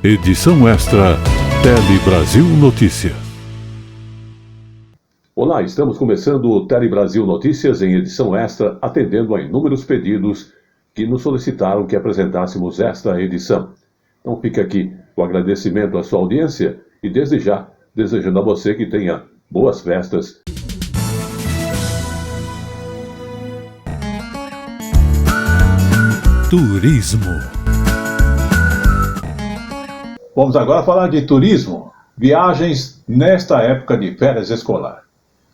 Edição Extra Tele Brasil Notícias. Olá, estamos começando o Tele Brasil Notícias em edição extra, atendendo a inúmeros pedidos que nos solicitaram que apresentássemos esta edição. Então fica aqui o agradecimento à sua audiência e desde já desejando a você que tenha boas festas. Turismo. Vamos agora falar de turismo, viagens nesta época de férias escolar.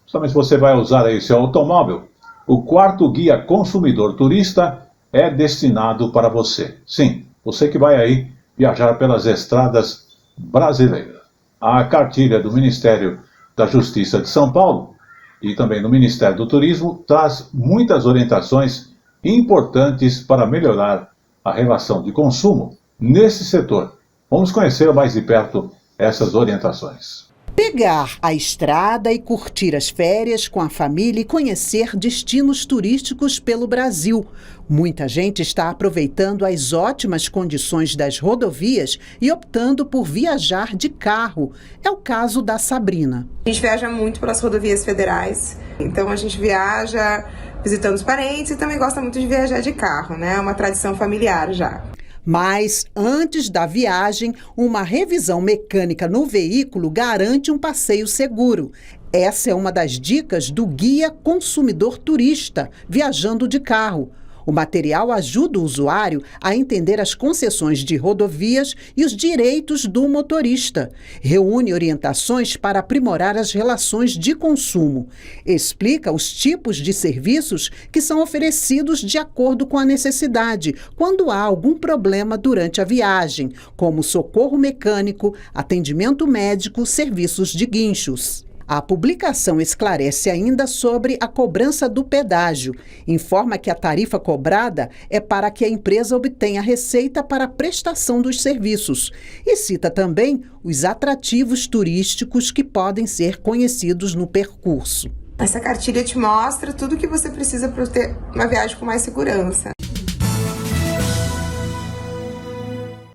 Justamente se você vai usar aí seu automóvel, o quarto guia consumidor turista é destinado para você. Sim, você que vai aí viajar pelas estradas brasileiras. A cartilha do Ministério da Justiça de São Paulo e também do Ministério do Turismo traz muitas orientações importantes para melhorar a relação de consumo nesse setor. Vamos conhecer mais de perto essas orientações. Pegar a estrada e curtir as férias com a família e conhecer destinos turísticos pelo Brasil. Muita gente está aproveitando as ótimas condições das rodovias e optando por viajar de carro. É o caso da Sabrina. A gente viaja muito pelas rodovias federais, então a gente viaja visitando os parentes e também gosta muito de viajar de carro, né? É uma tradição familiar já. Mas, antes da viagem, uma revisão mecânica no veículo garante um passeio seguro. Essa é uma das dicas do Guia Consumidor Turista, viajando de carro. O material ajuda o usuário a entender as concessões de rodovias e os direitos do motorista. Reúne orientações para aprimorar as relações de consumo. Explica os tipos de serviços que são oferecidos de acordo com a necessidade, quando há algum problema durante a viagem, como socorro mecânico, atendimento médico, serviços de guinchos. A publicação esclarece ainda sobre a cobrança do pedágio. Informa que a tarifa cobrada é para que a empresa obtenha receita para a prestação dos serviços. E cita também os atrativos turísticos que podem ser conhecidos no percurso. Essa cartilha te mostra tudo o que você precisa para ter uma viagem com mais segurança.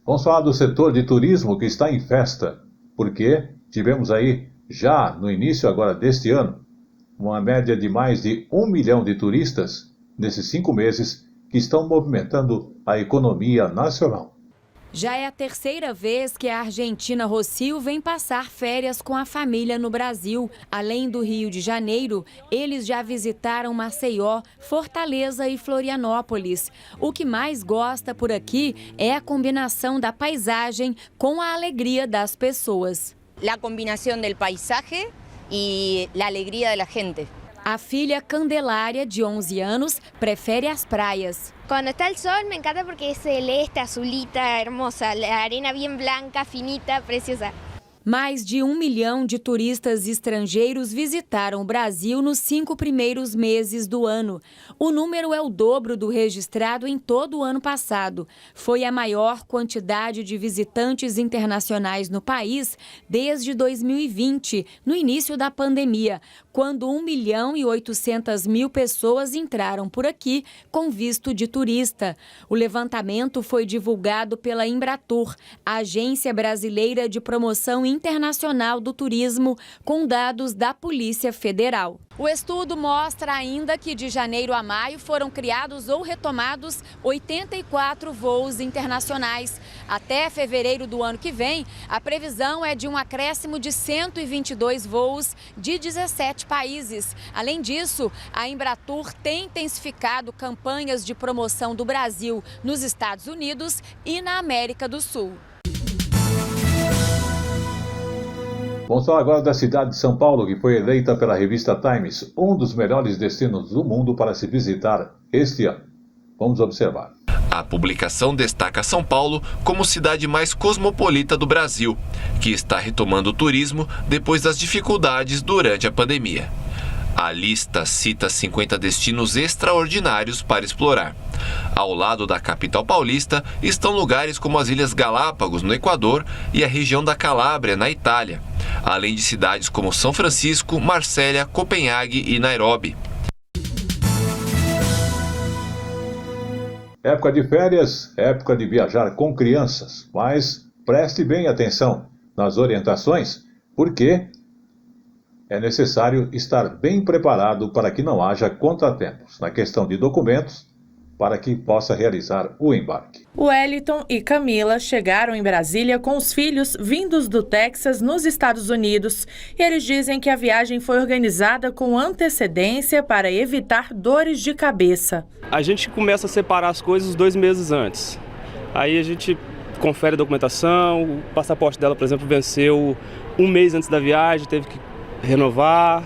Vamos falar do setor de turismo que está em festa, porque tivemos aí já no início agora deste ano, uma média de mais de 1 milhão de turistas nesses 5 meses que estão movimentando a economia nacional. Já é a terceira vez que a argentina Rocio vem passar férias com a família no Brasil. Além do Rio de Janeiro, eles já visitaram Maceió, Fortaleza e Florianópolis. O que mais gosta por aqui é a combinação da paisagem com a alegria das pessoas. La combinación del paisaje y la alegría de la gente. A filha Candelária, de 11 anos, prefere as praias. Cuando está el sol me encanta porque es celeste, azulita, hermosa, la arena bien blanca, finita, preciosa. Mais de 1 milhão de turistas estrangeiros visitaram o Brasil nos 5 primeiros meses do ano. O número é o dobro do registrado em todo o ano passado. Foi a maior quantidade de visitantes internacionais no país desde 2020, no início da pandemia, quando 1.800.000 pessoas entraram por aqui com visto de turista. O levantamento foi divulgado pela Embratur, a Agência Brasileira de Promoção Internacional do Turismo, com dados da Polícia Federal. O estudo mostra ainda que de janeiro a maio foram criados ou retomados 84 voos internacionais. Até fevereiro do ano que vem, a previsão é de um acréscimo de 122 voos de 17 países. Além disso, a Embratur tem intensificado campanhas de promoção do Brasil nos Estados Unidos e na América do Sul. Vamos falar agora da cidade de São Paulo, que foi eleita pela revista Times um dos melhores destinos do mundo para se visitar este ano. Vamos observar. A publicação destaca São Paulo como cidade mais cosmopolita do Brasil, que está retomando o turismo depois das dificuldades durante a pandemia. A lista cita 50 destinos extraordinários para explorar. Ao lado da capital paulista estão lugares como as Ilhas Galápagos, no Equador, e a região da Calábria, na Itália, além de cidades como São Francisco, Marsella, Copenhague e Nairobi. Época de férias, época de viajar com crianças, mas preste bem atenção nas orientações, porque é necessário estar bem preparado para que não haja contratempos na questão de documentos para que possa realizar o embarque. Wellington e Camila chegaram em Brasília com os filhos vindos do Texas, nos Estados Unidos, e eles dizem que a viagem foi organizada com antecedência para evitar dores de cabeça. A gente começa a separar as coisas 2 meses antes. Aí a gente confere a documentação, o passaporte dela, por exemplo, venceu 1 mês antes da viagem, teve que renovar.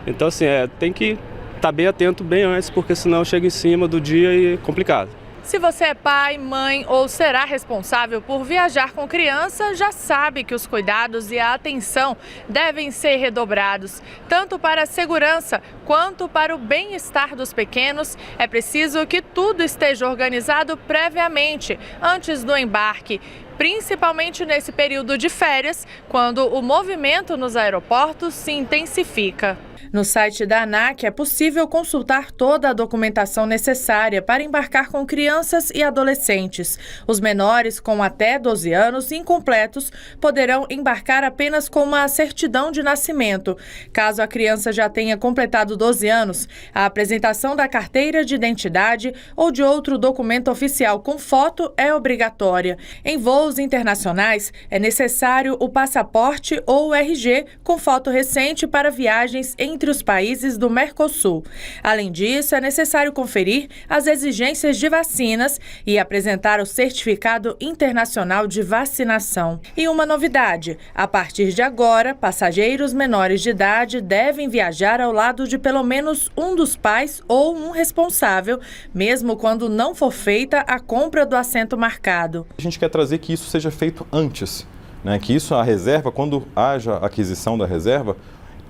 Então, assim, tem que estar bem atento bem antes, porque senão chega em cima do dia e é complicado. Se você é pai, mãe ou será responsável por viajar com criança, já sabe que os cuidados e a atenção devem ser redobrados. Tanto para a segurança quanto para o bem-estar dos pequenos, é preciso que tudo esteja organizado previamente, antes do embarque. Principalmente nesse período de férias, quando o movimento nos aeroportos se intensifica. No site da ANAC é possível consultar toda a documentação necessária para embarcar com crianças e adolescentes. Os menores com até 12 anos incompletos poderão embarcar apenas com uma certidão de nascimento. Caso a criança já tenha completado 12 anos, a apresentação da carteira de identidade ou de outro documento oficial com foto é obrigatória. Em voos internacionais, é necessário o passaporte ou o RG com foto recente para viagens entre os países do Mercosul. Além disso, é necessário conferir as exigências de vacinas e apresentar o certificado internacional de vacinação. E uma novidade: a partir de agora, passageiros menores de idade devem viajar ao lado de pelo menos um dos pais ou um responsável, mesmo quando não for feita a compra do assento marcado. A gente quer trazer que isso seja feito antes, né? Que isso, a reserva, quando haja aquisição da reserva,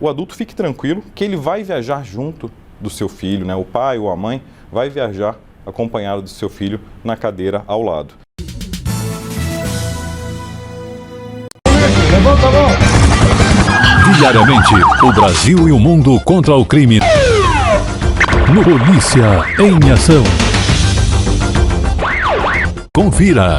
o adulto fique tranquilo que ele vai viajar junto do seu filho, né? O pai ou a mãe vai viajar acompanhado do seu filho na cadeira ao lado. Levanta a mão! Diariamente, o Brasil e o mundo contra o crime. No Polícia em Ação. Confira.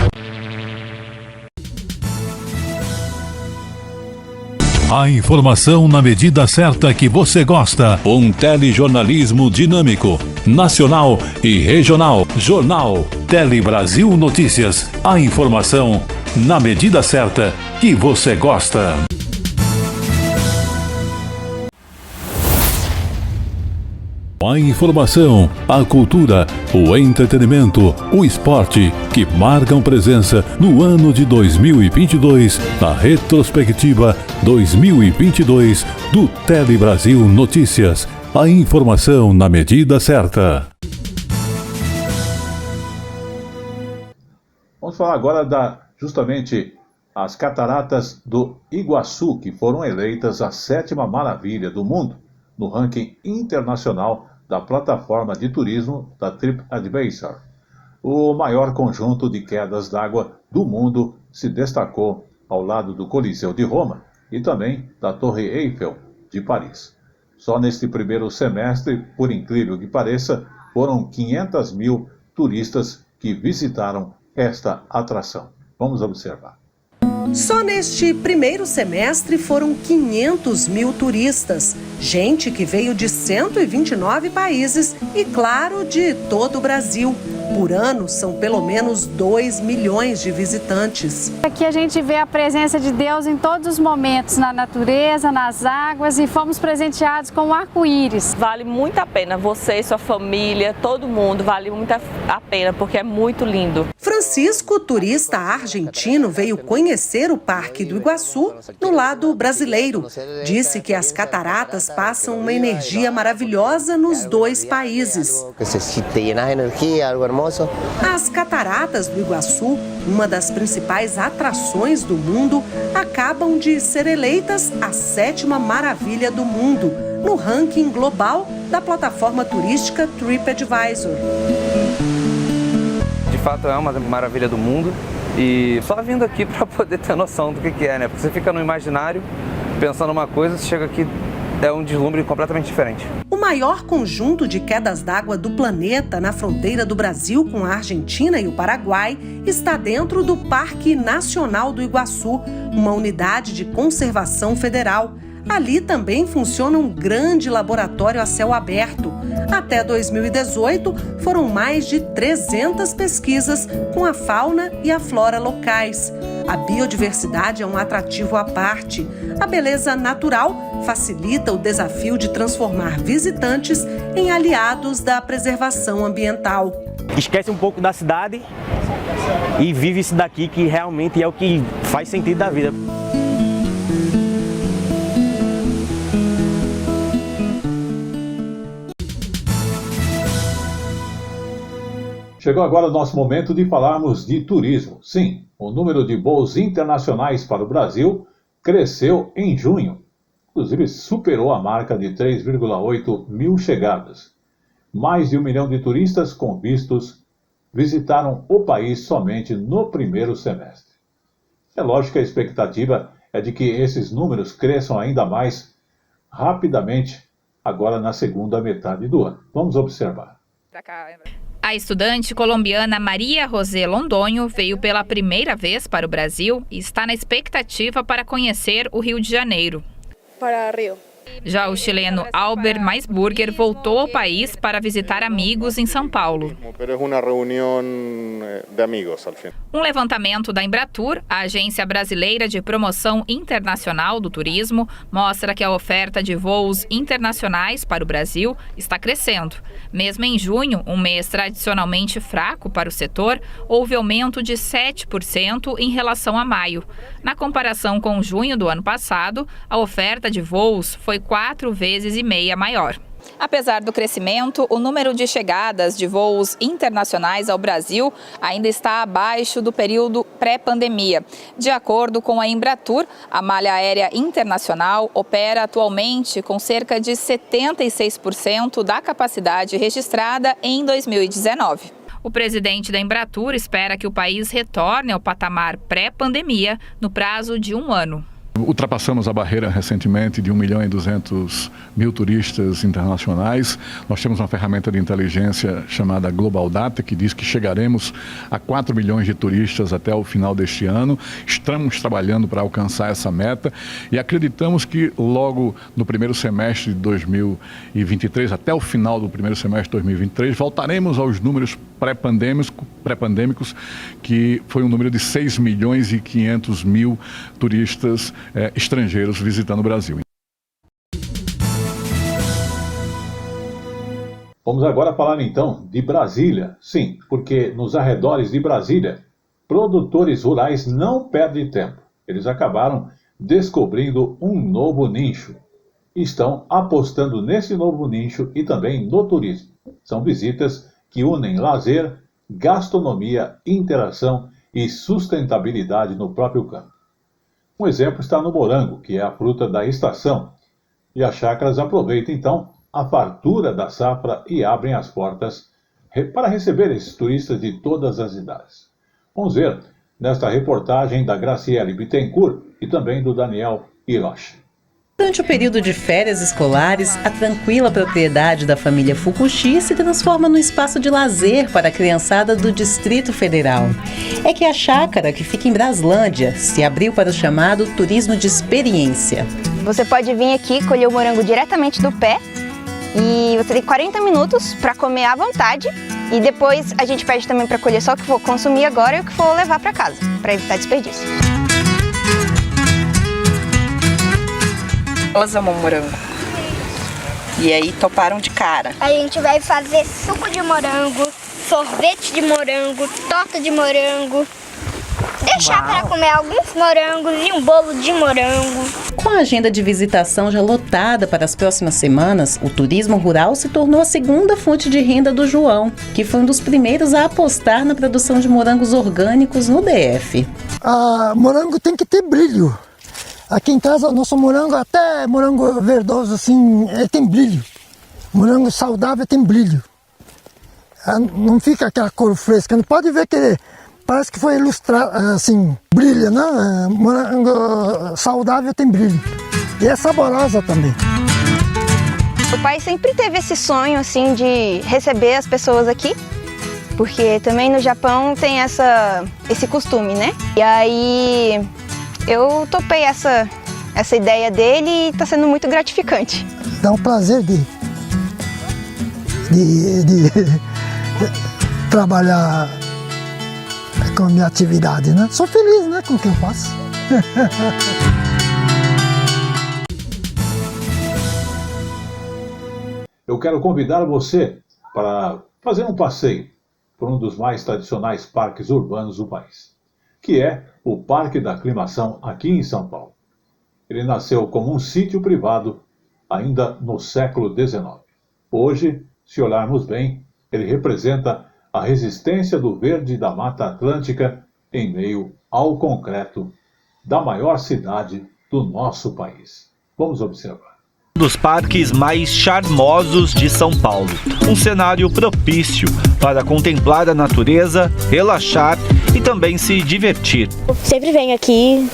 A informação na medida certa que você gosta. Um telejornalismo dinâmico, nacional e regional. Jornal Tele Brasil Notícias. A informação na medida certa que você gosta. A informação, a cultura, o entretenimento, o esporte que marcam presença no ano de 2022, na retrospectiva 2022 do Tele Brasil Notícias. A informação na medida certa. Vamos falar agora justamente as cataratas do Iguaçu, que foram eleitas a 7ª maravilha do mundo no ranking internacional da plataforma de turismo da TripAdvisor. O maior conjunto de quedas d'água do mundo se destacou ao lado do Coliseu de Roma e também da Torre Eiffel de Paris. Só neste primeiro semestre, por incrível que pareça, foram 500 mil turistas que visitaram esta atração. Vamos observar. Só neste primeiro semestre foram 500 mil turistas, gente que veio de 129 países e, claro, de todo o Brasil. Por ano, são pelo menos 2 milhões de visitantes. Aqui a gente vê a presença de Deus em todos os momentos, na natureza, nas águas, e fomos presenteados com um arco-íris. Vale muito a pena, você e sua família, todo mundo, vale muito a pena, porque é muito lindo. Francisco, turista argentino, veio conhecer o Parque do Iguaçu no lado brasileiro. Disse que as cataratas passam uma energia maravilhosa nos dois países. As cataratas do Iguaçu, uma das principais atrações do mundo, acabam de ser eleitas a 7ª maravilha do mundo, no ranking global da plataforma turística TripAdvisor. De fato é uma maravilha do mundo e só vindo aqui para poder ter noção do que é, né? Porque você fica no imaginário pensando uma coisa, você chega aqui é um deslumbre completamente diferente. O maior conjunto de quedas d'água do planeta na fronteira do Brasil com a Argentina e o Paraguai está dentro do Parque Nacional do Iguaçu, uma unidade de conservação federal. Ali também funciona um grande laboratório a céu aberto. Até 2018, foram mais de 300 pesquisas com a fauna e a flora locais. A biodiversidade é um atrativo à parte. A beleza natural facilita o desafio de transformar visitantes em aliados da preservação ambiental. Esquece um pouco da cidade e vive isso daqui, que realmente é o que faz sentido da vida. Chegou agora o nosso momento de falarmos de turismo. Sim, o número de voos internacionais para o Brasil cresceu em junho. Inclusive, superou a marca de 3,8 mil chegadas. Mais de 1 milhão de turistas com vistos visitaram o país somente no primeiro semestre. É lógico que a expectativa é de que esses números cresçam ainda mais rapidamente agora na segunda metade do ano. Vamos observar. A estudante colombiana Maria José Londonho veio pela primeira vez para o Brasil e está na expectativa para conhecer o Rio de Janeiro. Para Rio. Já o chileno Albert Maisburger voltou ao país para visitar amigos em São Paulo. Um levantamento da Embratur, a Agência Brasileira de Promoção Internacional do Turismo, mostra que a oferta de voos internacionais para o Brasil está crescendo. Mesmo em junho, um mês tradicionalmente fraco para o setor, houve aumento de 7% em relação a maio. Na comparação com junho do ano passado, a oferta de voos foi 4,5 vezes maior. Apesar do crescimento, o número de chegadas de voos internacionais ao Brasil ainda está abaixo do período pré-pandemia. De acordo com a Embratur, a malha aérea internacional opera atualmente com cerca de 76% da capacidade registrada em 2019. O presidente da Embratur espera que o país retorne ao patamar pré-pandemia no prazo de 1 ano. Ultrapassamos a barreira recentemente de 1.200.000 turistas internacionais. Nós temos uma ferramenta de inteligência chamada Global Data, que diz que chegaremos a 4 milhões de turistas até o final deste ano. Estamos trabalhando para alcançar essa meta e acreditamos que logo no primeiro semestre de 2023, até o final do primeiro semestre de 2023, voltaremos aos números pré-pandêmicos, que foi um número de 6.500.000 turistas estrangeiros visitando o Brasil. Vamos agora falar então de Brasília. Sim, porque nos arredores de Brasília, produtores rurais não perdem tempo. Eles acabaram descobrindo um novo nicho. Estão apostando nesse novo nicho e também no turismo. São visitas que unem lazer, gastronomia, interação e sustentabilidade no próprio campo. Um exemplo está no morango, que é a fruta da estação. E as chácaras aproveitam, então, a fartura da safra e abrem as portas para receber esses turistas de todas as idades. Vamos ver nesta reportagem da Graciele Bittencourt e também do Daniel Hiroshi. Durante o período de férias escolares, a tranquila propriedade da família Fukushi se transforma num espaço de lazer para a criançada do Distrito Federal. É que a chácara, que fica em Braslândia, se abriu para o chamado turismo de experiência. Você pode vir aqui colher o morango diretamente do pé e você tem 40 minutos para comer à vontade e depois a gente pede também para colher só o que for consumir agora e o que for levar para casa, para evitar desperdício. Elas amam morango. E aí toparam de cara. A gente vai fazer suco de morango, sorvete de morango, torta de morango. Deixar para comer alguns morangos e um bolo de morango. Com a agenda de visitação já lotada para as próximas semanas, o turismo rural se tornou a segunda fonte de renda do João, que foi um dos primeiros a apostar na produção de morangos orgânicos no DF. Morango tem que ter brilho. Aqui em casa, nosso morango, até morango verdoso, assim, tem brilho. Morango saudável tem brilho. Não fica aquela cor fresca. Não pode ver que parece que foi ilustrado, assim, brilha, né? Morango saudável tem brilho. E é saborosa também. O pai sempre teve esse sonho assim de receber as pessoas aqui, porque também no Japão tem esse costume, né? E aí eu topei essa ideia dele e está sendo muito gratificante. Dá um prazer de trabalhar com a minha atividade, né? Sou feliz, né, com o que eu faço. Eu quero convidar você para fazer um passeio por um dos mais tradicionais parques urbanos do país, que é o Parque da Aclimação aqui em São Paulo. Ele nasceu como um sítio privado ainda no século XIX. Hoje, se olharmos bem, ele representa a resistência do verde da Mata Atlântica em meio ao concreto da maior cidade do nosso país. Vamos observar. Dos parques mais charmosos de São Paulo. Um cenário propício para contemplar a natureza, relaxar e também se divertir. Eu sempre venho aqui,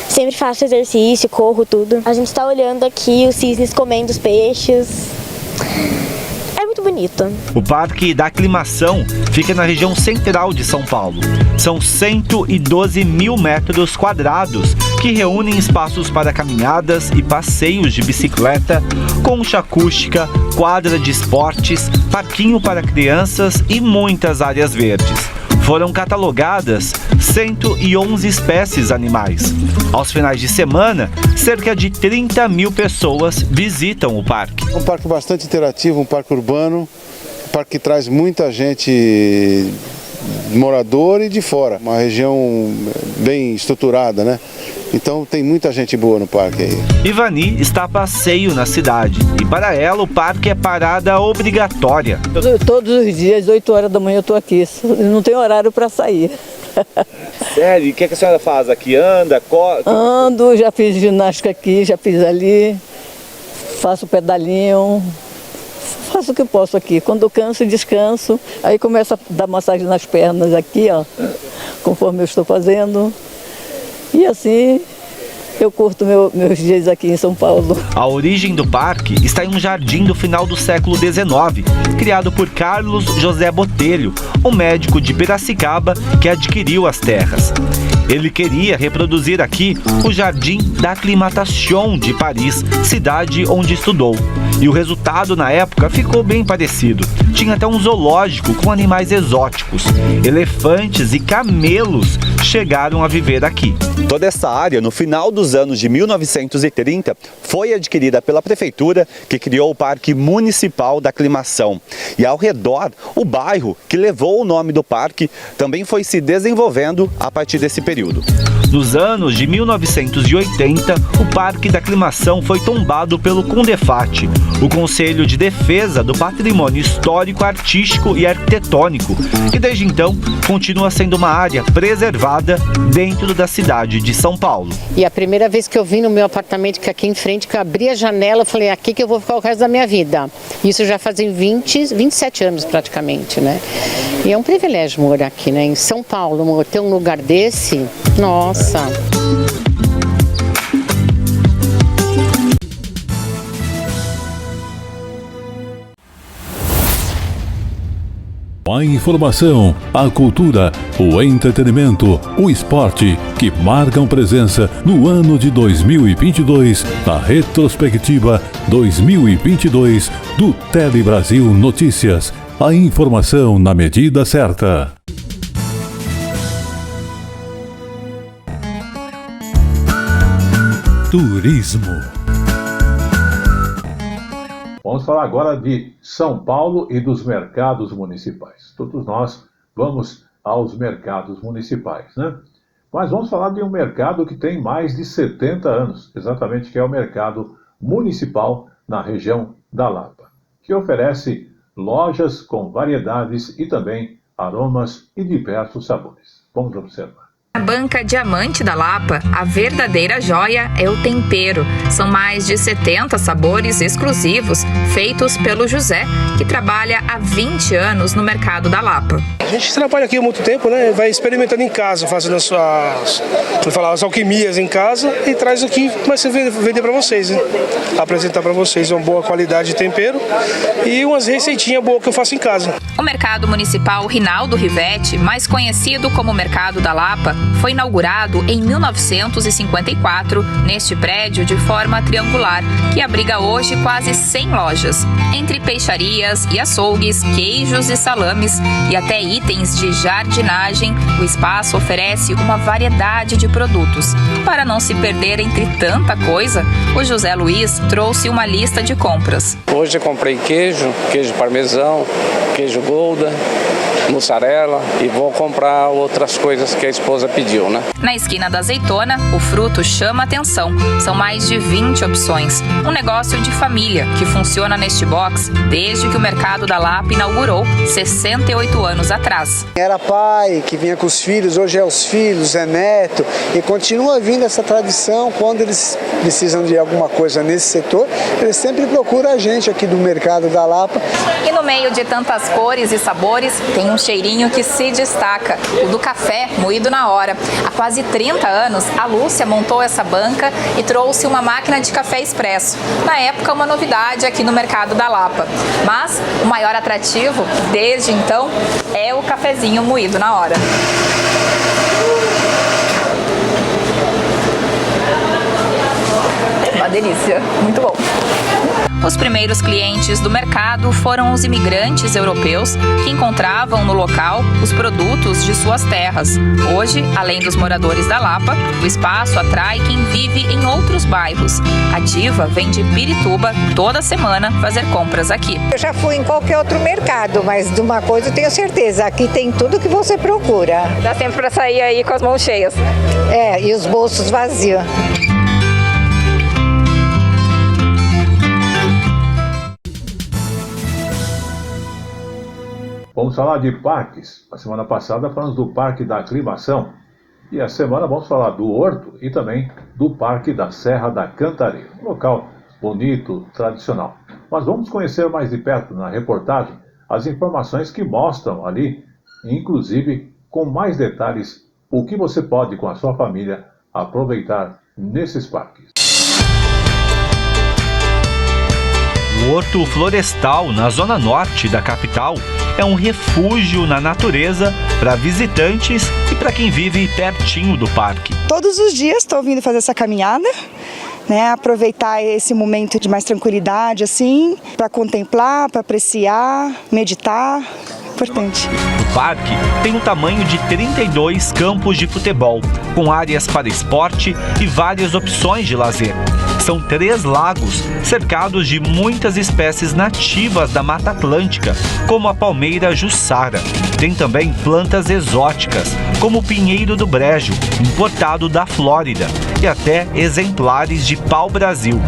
sempre faço exercício, corro, tudo. A gente está olhando aqui os cisnes comendo os peixes. É muito bonito. O Parque da Aclimação fica na região central de São Paulo. São 112 mil metros quadrados que reúnem espaços para caminhadas e passeios de bicicleta, concha acústica, quadra de esportes, parquinho para crianças e muitas áreas verdes. Foram catalogadas 111 espécies animais. Aos finais de semana, cerca de 30 mil pessoas visitam o parque. É um parque bastante interativo, um parque urbano, um parque que traz muita gente morador e de fora. Uma região bem estruturada, né? Então tem muita gente boa no parque aí. Ivani está a passeio na cidade e para ela o parque é parada obrigatória. Todos os dias, 8 horas da manhã eu estou aqui, não tem horário para sair. Sério? E o que a senhora faz aqui? Anda, corre? Ando, já fiz ginástica aqui, já fiz ali, faço pedalinho, faço o que posso aqui. Quando canso, descanso, aí começo a dar massagem nas pernas aqui, ó, conforme eu estou fazendo. E assim eu curto meus dias aqui em São Paulo. A origem do parque está em um jardim do final do século XIX, criado por Carlos José Botelho, um médico de Piracicaba que adquiriu as terras. Ele queria reproduzir aqui o Jardim da Aclimatation de Paris, cidade onde estudou. E o resultado na época ficou bem parecido. Tinha até um zoológico com animais exóticos. Elefantes e camelos chegaram a viver aqui. Toda essa área, no final dos anos de 1930, foi adquirida pela prefeitura, que criou o Parque Municipal da Aclimação. E ao redor, o bairro que levou o nome do parque também foi se desenvolvendo a partir desse período. Nos anos de 1980, o Parque da Aclimação foi tombado pelo CONDEFAT, o Conselho de Defesa do Patrimônio Histórico, Artístico e Arquitetônico, que desde então continua sendo uma área preservada dentro da cidade de São Paulo. E a primeira vez que eu vim no meu apartamento, que aqui em frente, que eu abri a janela, eu falei, aqui que eu vou ficar o resto da minha vida. Isso já fazem 27 anos praticamente, né? E é um privilégio morar aqui, né? Em São Paulo, ter um lugar desse, nossa. A informação, a cultura, o entretenimento, o esporte que marcam presença no ano de 2022 na retrospectiva 2022 do Tele Brasil Notícias. A informação na medida certa. Turismo. Vamos falar agora de São Paulo e dos mercados municipais. Todos nós vamos aos mercados municipais, né? Mas vamos falar de um mercado que tem mais de 70 anos, exatamente, que é o mercado municipal na região da Lapa, que oferece lojas com variedades e também aromas e diversos sabores. Vamos observar. A banca Diamante da Lapa, a verdadeira joia é o tempero. São mais de 70 sabores exclusivos feitos pelo José, que trabalha há 20 anos no mercado da Lapa. A gente trabalha aqui há muito tempo, né? Vai experimentando em casa, fazendo as alquimias em casa e traz aqui, começa a vender para vocês, né? Apresentar para vocês uma boa qualidade de tempero e umas receitinhas boas que eu faço em casa. O Mercado Municipal Rinaldo Rivetti, mais conhecido como Mercado da Lapa, foi inaugurado em 1954 neste prédio de forma triangular, que abriga hoje quase 100 lojas. Entre peixarias e açougues, queijos e salames e até itens de jardinagem, o espaço oferece uma variedade de produtos. Para não se perder entre tanta coisa, o José Luiz trouxe uma lista de compras. Hoje eu comprei queijo parmesão, queijo Gouda, mussarela e vou comprar outras coisas que a esposa pediu, né? Na esquina da azeitona, o fruto chama atenção. São mais de 20 opções. Um negócio de família que funciona neste box desde que o Mercado da Lapa inaugurou 68 anos atrás. Era pai que vinha com os filhos, hoje é os filhos, é neto e continua vindo essa tradição. Quando eles precisam de alguma coisa nesse setor, eles sempre procuram a gente aqui do Mercado da Lapa. E no meio de tantas cores e sabores, tem um cheirinho que se destaca, o do café moído na hora. Há quase 30 anos, a Lúcia montou essa banca e trouxe uma máquina de café expresso. Na época, uma novidade aqui no Mercado da Lapa. Mas o maior atrativo, desde então, é o cafezinho moído na hora. Uma delícia, muito bom. Os primeiros clientes do mercado foram os imigrantes europeus que encontravam no local os produtos de suas terras. Hoje, além dos moradores da Lapa, o espaço atrai quem vive em outros bairros. A Diva vem de Pirituba toda semana fazer compras aqui. Eu já fui em qualquer outro mercado, mas de uma coisa eu tenho certeza, aqui tem tudo que você procura. Dá tempo para sair aí com as mãos cheias. É, e os bolsos vazios. Vamos falar de parques. A semana passada falamos do Parque da Aclimação. E a semana vamos falar do Horto e também do Parque da Serra da Cantareira. Um local bonito, tradicional. Mas vamos conhecer mais de perto na reportagem as informações que mostram ali, inclusive com mais detalhes, o que você pode com a sua família aproveitar nesses parques. O Horto Florestal, na zona norte da capital, é um refúgio na natureza para visitantes e para quem vive pertinho do parque. Todos os dias estou vindo fazer essa caminhada, né, aproveitar esse momento de mais tranquilidade, assim, para contemplar, para apreciar, meditar. Importante. O parque tem um tamanho de 32 campos de futebol, com áreas para esporte e várias opções de lazer. São 3 lagos, cercados de muitas espécies nativas da Mata Atlântica, como a palmeira jussara. Tem também plantas exóticas, como o pinheiro do brejo, importado da Flórida, e até exemplares de pau-brasil.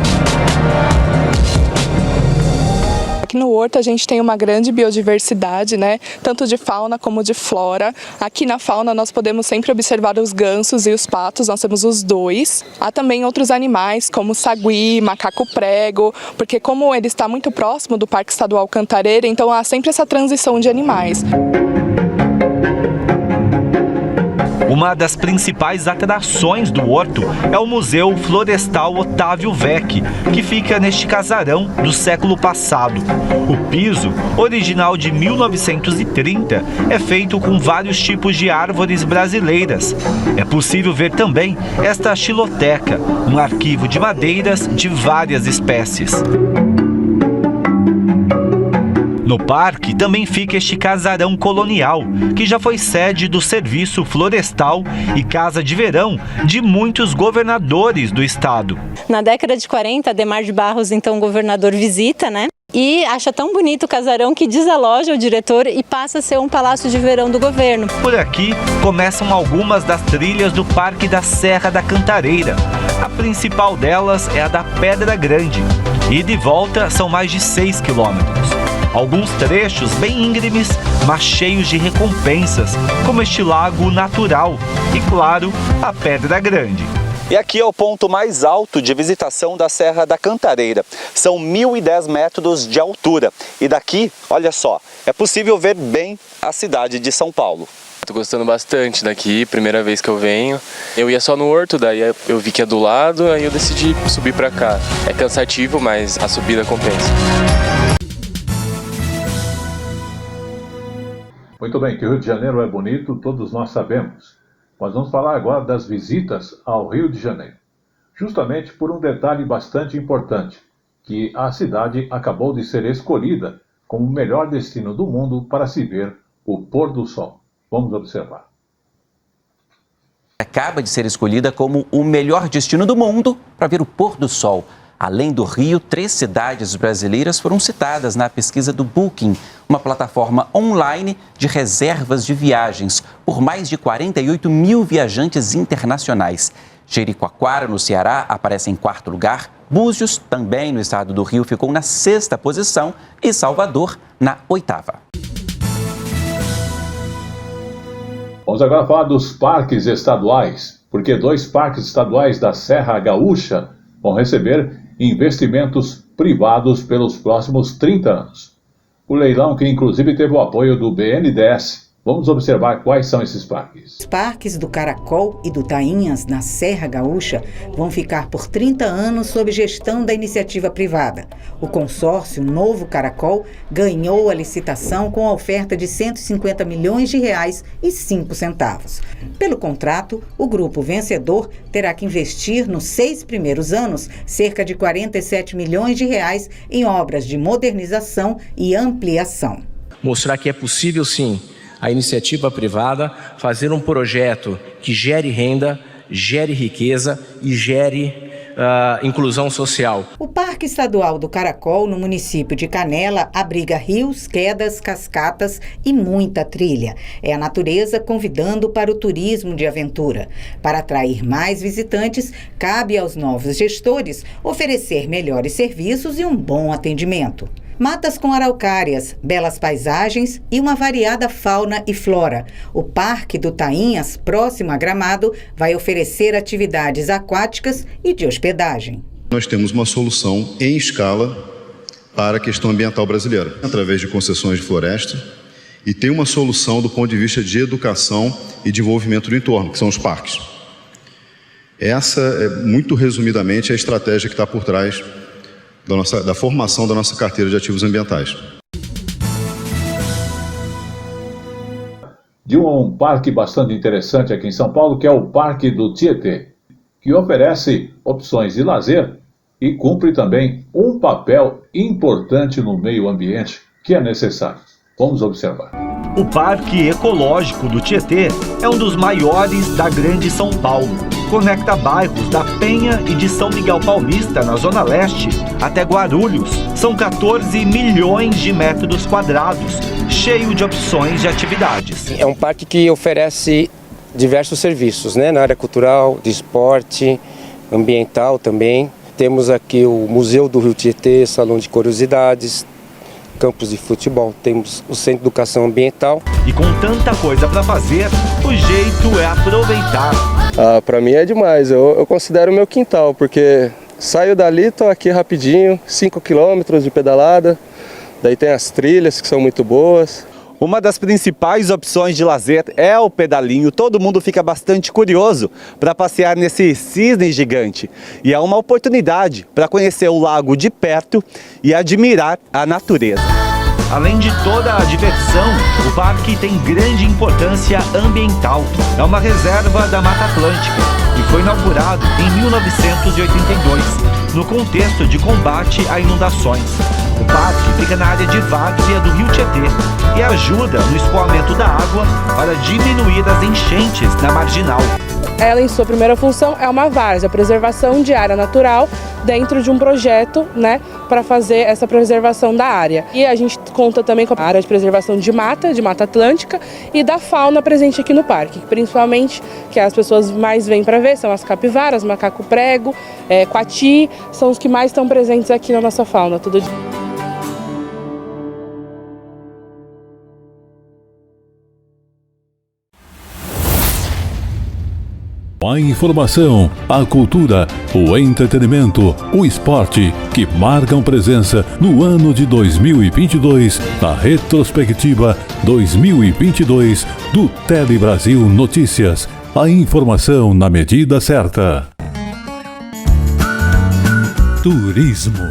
Aqui no Horto a gente tem uma grande biodiversidade, né? Tanto de fauna como de flora. Aqui na fauna nós podemos sempre observar os gansos e os patos, nós temos os 2. Há também outros animais como sagui, macaco prego, porque como ele está muito próximo do Parque Estadual Cantareira, então há sempre essa transição de animais. Uma das principais atrações do Horto é o Museu Florestal Otávio Vecchi, que fica neste casarão do século passado. O piso, original de 1930, é feito com vários tipos de árvores brasileiras. É possível ver também esta xiloteca, um arquivo de madeiras de várias espécies. No parque também fica este casarão colonial, que já foi sede do Serviço Florestal e casa de verão de muitos governadores do estado. Na década de 40, Adhemar de Barros, então governador, visita, né? E acha tão bonito o casarão que desaloja o diretor e passa a ser um palácio de verão do governo. Por aqui começam algumas das trilhas do Parque da Serra da Cantareira. A principal delas é a da Pedra Grande. E de volta são mais de 6 quilômetros. Alguns trechos bem íngremes, mas cheios de recompensas, como este lago natural e, claro, a Pedra Grande. E aqui é o ponto mais alto de visitação da Serra da Cantareira. São 1.010 metros de altura. E daqui, olha só, é possível ver bem a cidade de São Paulo. Tô gostando bastante daqui, primeira vez que eu venho. Eu ia só no Horto, daí eu vi que é do lado, aí eu decidi subir pra cá. É cansativo, mas a subida compensa. Muito bem, que o Rio de Janeiro é bonito, todos nós sabemos. Mas vamos falar agora das visitas ao Rio de Janeiro. Justamente por um detalhe bastante importante, que a cidade acabou de ser escolhida como o melhor destino do mundo para se ver o pôr do sol. Vamos observar. Acaba de ser escolhida como o melhor destino do mundo para ver o pôr do sol. Além do Rio, 3 cidades brasileiras foram citadas na pesquisa do Booking, uma plataforma online de reservas de viagens, por mais de 48 mil viajantes internacionais. Jericoacoara, no Ceará, aparece em 4º lugar, Búzios, também no estado do Rio, ficou na 6ª posição e Salvador, na 8ª. Vamos agora falar dos parques estaduais, porque 2 parques estaduais da Serra Gaúcha vão receber investimentos privados pelos próximos 30 anos. O leilão, que inclusive teve o apoio do BNDES. Vamos observar quais são esses parques. Os parques do Caracol e do Tainhas, na Serra Gaúcha, vão ficar por 30 anos sob gestão da iniciativa privada. O consórcio Novo Caracol ganhou a licitação com a oferta de R$ 150 milhões e 5 centavos. Pelo contrato, o grupo vencedor terá que investir nos 6 primeiros anos cerca de R$ 47 milhões em obras de modernização e ampliação. Mostrar que é possível, sim, a iniciativa privada fazer um projeto que gere renda, gere riqueza e gere inclusão social. O Parque Estadual do Caracol, no município de Canela, abriga rios, quedas, cascatas e muita trilha. É a natureza convidando para o turismo de aventura. Para atrair mais visitantes, cabe aos novos gestores oferecer melhores serviços e um bom atendimento. Matas com araucárias, belas paisagens e uma variada fauna e flora. O Parque do Tainhas, próximo a Gramado, vai oferecer atividades aquáticas e de hospedagem. Nós temos uma solução em escala para a questão ambiental brasileira, através de concessões de floresta, e tem uma solução do ponto de vista de educação e desenvolvimento do entorno, que são os parques. Essa é, muito resumidamente, a estratégia que está por trás da formação da nossa carteira de ativos ambientais. De um parque bastante interessante aqui em São Paulo, que é o Parque do Tietê, que oferece opções de lazer e cumpre também um papel importante no meio ambiente que é necessário. Vamos observar. O Parque Ecológico do Tietê é um dos maiores da Grande São Paulo. Conecta bairros da Penha e de São Miguel Paulista, na Zona Leste, até Guarulhos. São 14 milhões de metros quadrados, cheio de opções de atividades. É um parque que oferece diversos serviços, né? Na área cultural, de esporte, ambiental também. Temos aqui o Museu do Rio Tietê, Salão de Curiosidades, campos de futebol, temos o Centro de Educação Ambiental. E com tanta coisa para fazer, o jeito é aproveitar. Para mim é demais, eu considero meu quintal, porque saio dali, estou aqui rapidinho, 5 quilômetros de pedalada, daí tem as trilhas que são muito boas. Uma das principais opções de lazer é o pedalinho. Todo mundo fica bastante curioso para passear nesse cisne gigante. E é uma oportunidade para conhecer o lago de perto e admirar a natureza. Além de toda a diversão, o parque tem grande importância ambiental. É uma reserva da Mata Atlântica e foi inaugurado em 1982, no contexto de combate a inundações. O parque fica na área de várzea do Rio Tietê e ajuda no escoamento da água para diminuir as enchentes na marginal. Ela, em sua primeira função, é uma várzea, a preservação de área natural dentro de um projeto, né, para fazer essa preservação da área. E a gente conta também com a área de preservação de Mata Atlântica e da fauna presente aqui no parque, principalmente que as pessoas mais vêm para ver são as capivaras, macaco prego, coati, são os que mais estão presentes aqui na nossa fauna. A informação, a cultura, o entretenimento, o esporte que marcam presença no ano de 2022 na retrospectiva 2022 do Telebrasil Notícias. A informação na medida certa. Turismo.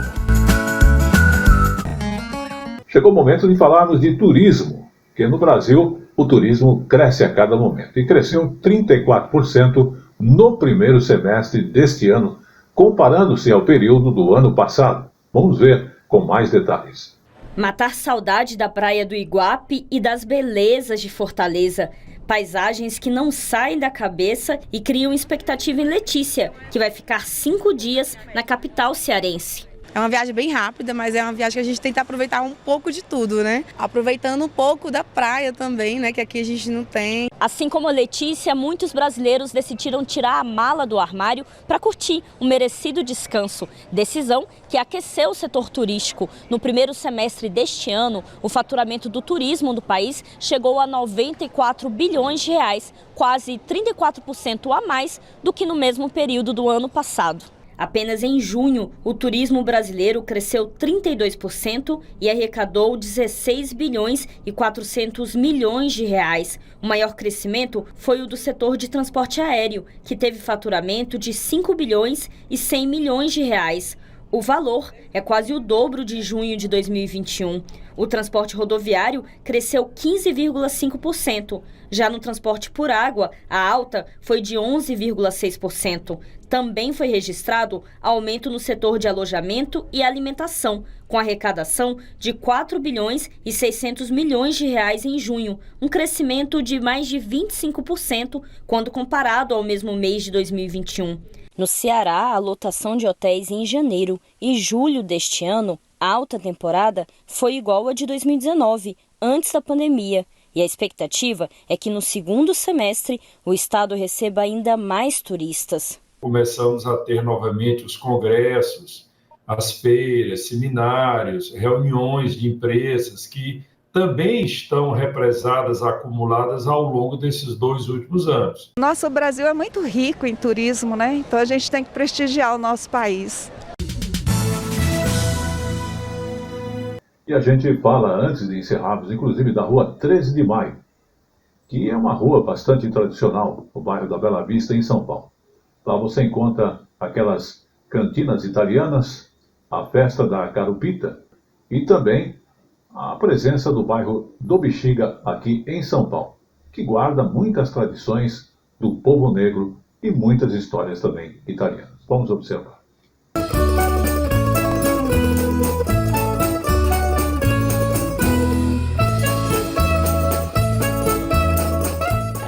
Chegou o momento de falarmos de turismo, que no Brasil o turismo cresce a cada momento e cresceu 34% no primeiro semestre deste ano, comparando-se ao período do ano passado. Vamos ver com mais detalhes. Matar saudade da praia do Iguape e das belezas de Fortaleza. Paisagens que não saem da cabeça e criam expectativa em Letícia, que vai ficar 5 dias na capital cearense. É uma viagem bem rápida, mas é uma viagem que a gente tenta aproveitar um pouco de tudo, né? Aproveitando um pouco da praia também, né? Que aqui a gente não tem. Assim como a Letícia, muitos brasileiros decidiram tirar a mala do armário para curtir um merecido descanso. Decisão que aqueceu o setor turístico. No primeiro semestre deste ano, o faturamento do turismo do país chegou a 94 bilhões de reais, quase 34% a mais do que no mesmo período do ano passado. Apenas em junho, o turismo brasileiro cresceu 32% e arrecadou 16 bilhões e 400 milhões de reais. O maior crescimento foi o do setor de transporte aéreo, que teve faturamento de 5 bilhões e 100 milhões de reais. O valor é quase o dobro de junho de 2021. O transporte rodoviário cresceu 15,5%. Já no transporte por água, a alta foi de 11,6%. Também foi registrado aumento no setor de alojamento e alimentação, com arrecadação de 4 bilhões e 600 milhões de reais em junho, um crescimento de mais de 25% quando comparado ao mesmo mês de 2021. No Ceará, a lotação de hotéis em janeiro e julho deste ano, a alta temporada, foi igual à de 2019, antes da pandemia. E a expectativa é que no segundo semestre o estado receba ainda mais turistas. Começamos a ter novamente os congressos, as feiras, seminários, reuniões de empresas que também estão represadas, acumuladas ao longo desses 2 últimos anos. Nosso Brasil é muito rico em turismo, né? Então a gente tem que prestigiar o nosso país. E a gente fala, antes de encerrarmos, inclusive da rua 13 de Maio, que é uma rua bastante tradicional, no bairro da Bela Vista, em São Paulo. Lá você encontra aquelas cantinas italianas, a festa da Carupita e também a presença do bairro do Bexiga aqui em São Paulo, que guarda muitas tradições do povo negro e muitas histórias também italianas. Vamos observar.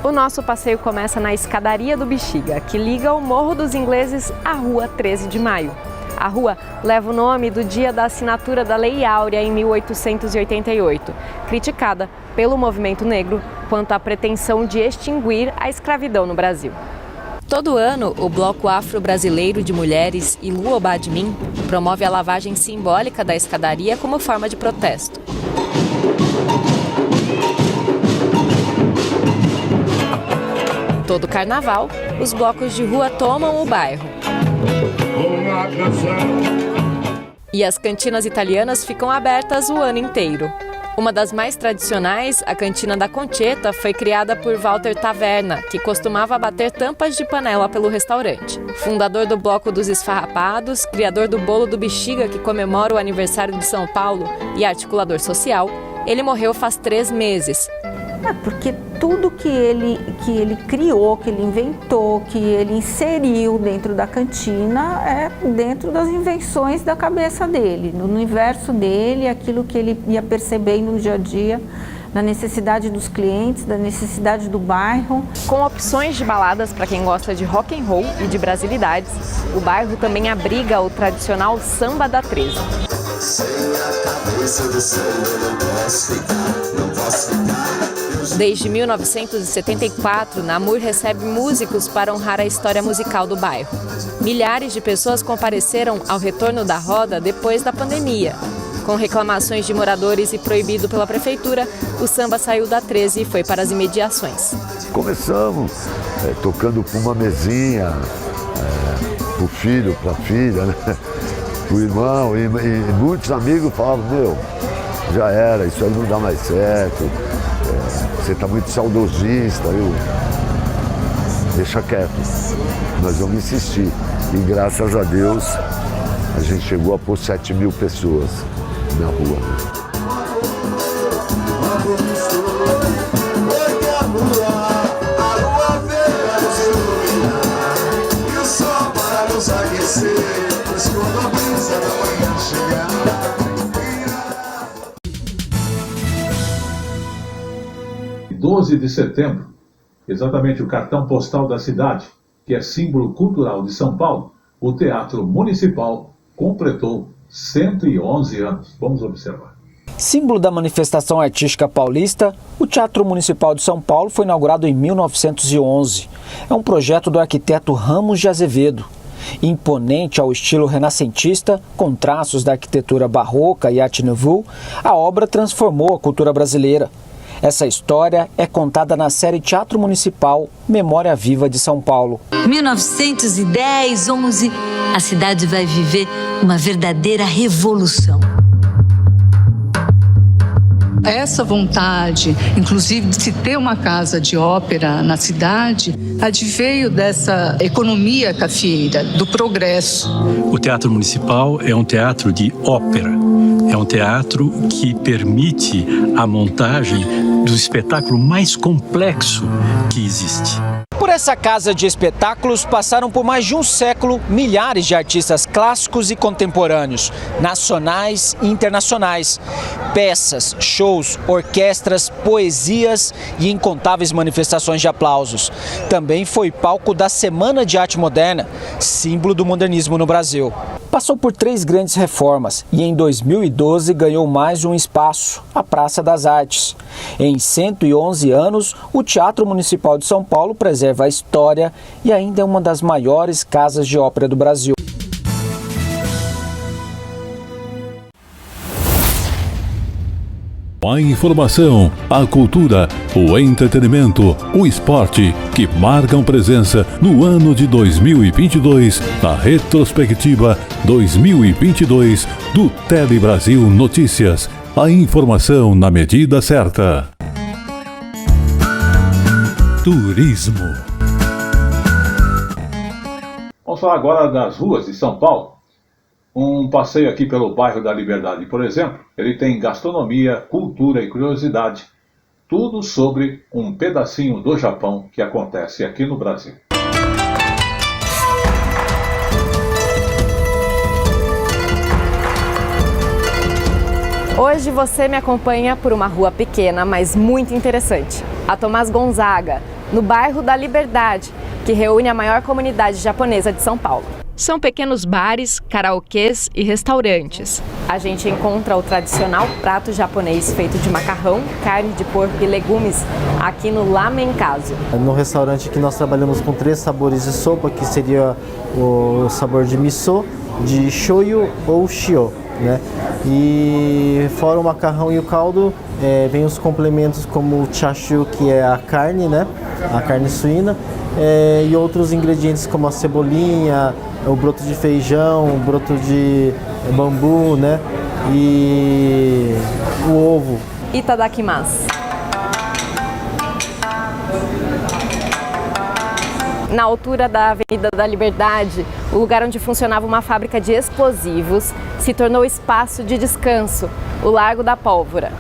O nosso passeio começa na Escadaria do Bexiga, que liga o Morro dos Ingleses à Rua 13 de Maio. A rua leva o nome do dia da assinatura da Lei Áurea em 1888, criticada pelo movimento negro quanto à pretensão de extinguir a escravidão no Brasil. Todo ano, o Bloco Afro-Brasileiro de Mulheres, Ilu Obadmin, promove a lavagem simbólica da escadaria como forma de protesto. Todo carnaval, os blocos de rua tomam o bairro. E as cantinas italianas ficam abertas o ano inteiro. Uma das mais tradicionais, a Cantina da Concheta, foi criada por Walter Taverna, que costumava bater tampas de panela pelo restaurante. Fundador do Bloco dos Esfarrapados, criador do Bolo do Bexiga, que comemora o aniversário de São Paulo, e articulador social, ele morreu faz 3 meses. Porque tudo que ele criou, que ele inventou, que ele inseriu dentro da cantina é dentro das invenções da cabeça dele, no universo dele, aquilo que ele ia percebendo no dia a dia, na necessidade dos clientes, da necessidade do bairro. Com opções de baladas para quem gosta de rock and roll e de brasilidades, o bairro também abriga o tradicional Samba da 13. Desde 1974, Namur recebe músicos para honrar a história musical do bairro. Milhares de pessoas compareceram ao retorno da roda depois da pandemia. Com reclamações de moradores e proibido pela prefeitura, o samba saiu da 13 e foi para as imediações. começamos tocando com uma mesinha, pro filho, pra filha, né? O irmão e muitos amigos falavam, meu, já era, isso aí não dá mais certo, você está muito saudosista, deixa quieto. Nós vamos insistir. E graças a Deus a gente chegou a pôr 7.000 pessoas na rua. Em 12 de setembro, exatamente o cartão postal da cidade, que é símbolo cultural de São Paulo, o Teatro Municipal completou 111 anos. Vamos observar. Símbolo da manifestação artística paulista, o Teatro Municipal de São Paulo foi inaugurado em 1911. É um projeto do arquiteto Ramos de Azevedo. Imponente ao estilo renascentista, com traços da arquitetura barroca e Art Nouveau, a obra transformou a cultura brasileira. Essa história é contada na série Teatro Municipal Memória Viva de São Paulo. 1910, 11, a cidade vai viver uma verdadeira revolução. Essa vontade, inclusive, de se ter uma casa de ópera na cidade, adveio dessa economia cafieira, do progresso. O Teatro Municipal é um teatro de ópera. É um teatro que permite a montagem do espetáculo mais complexo que existe. Por essa casa de espetáculos passaram por mais de um século milhares de artistas clássicos e contemporâneos, nacionais e internacionais. Peças, shows, orquestras, poesias e incontáveis manifestações de aplausos. Também foi palco da Semana de Arte Moderna, símbolo do modernismo no Brasil. Passou por 3 grandes reformas e em 2012 ganhou mais um espaço, a Praça das Artes. Em 111 anos, o Teatro Municipal de São Paulo preserva a história e ainda é uma das maiores casas de ópera do Brasil. A informação, a cultura, o entretenimento, o esporte que marcam presença no ano de 2022 na retrospectiva 2022 do Tele Brasil Notícias. A informação na medida certa. Turismo. Vamos falar agora das ruas de São Paulo. Um passeio aqui pelo bairro da Liberdade, por exemplo, ele tem gastronomia, cultura e curiosidade. Tudo sobre um pedacinho do Japão que acontece aqui no Brasil. Hoje você me acompanha por uma rua pequena, mas muito interessante. A Tomás Gonzaga, no bairro da Liberdade, que reúne a maior comunidade japonesa de São Paulo. São pequenos bares, karaokês e restaurantes. A gente encontra o tradicional prato japonês feito de macarrão, carne de porco e legumes aqui no Lamen Caso. No restaurante aqui nós trabalhamos com 3 sabores de sopa, que seria o sabor de miso, de shoyu ou shio, né? E fora o macarrão e o caldo, vem os complementos como o chashu, que é a carne, né? A carne suína, e outros ingredientes como a cebolinha, o broto de feijão, o broto de bambu, né? E o ovo. Itadakimasu. Na altura da Avenida da Liberdade, o lugar onde funcionava uma fábrica de explosivos se tornou espaço de descanso, o Largo da Pólvora.